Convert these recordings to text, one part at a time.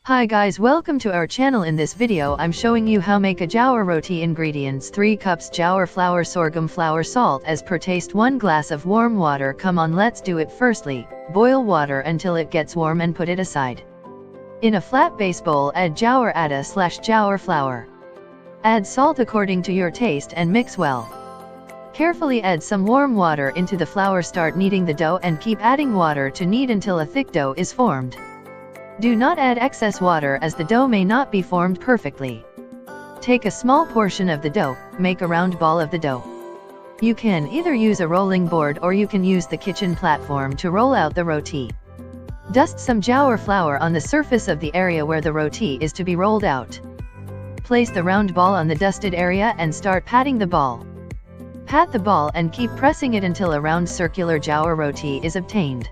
Hi guys, welcome to our channel. In this video I'm showing you how make a jowar roti. Ingredients: 3 cups jowar flour, sorghum flour, salt as per taste, 1 glass of warm water. Come on, let's do it. Firstly, boil water until it gets warm and put it aside. In a flat base bowl, add jowar /jowar flour. Add salt according to your taste and mix well. Carefully add some warm water into the flour. Start kneading the dough and keep adding water to knead until a thick dough is formed. Do not add excess water as the dough may not be formed perfectly. Take a small portion of the dough, make a round ball of the dough. You can either use a rolling board or you can use the kitchen platform to roll out the roti. Dust some jowar flour on the surface of the area where the roti is to be rolled out. Place the round ball on the dusted area and start patting the ball. Pat the ball and keep pressing it until a round circular jowar roti is obtained.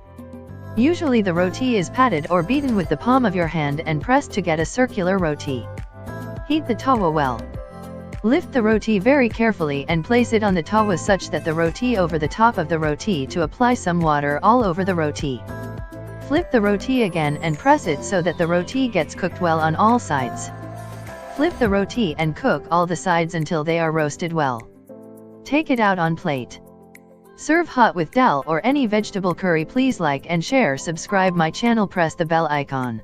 Usually the roti is patted or beaten with the palm of your hand and pressed to get a circular roti. Heat the tawa well. Lift the roti very carefully and place it on the tawa such that the roti over the top of the roti to apply some water all over the roti. Flip the roti again and press it so that the roti gets cooked well on all sides. Flip the roti and cook all the sides until they are roasted well. Take it out on plate. Serve hot with dal or any vegetable curry. Please like and share, subscribe my channel, press the bell icon.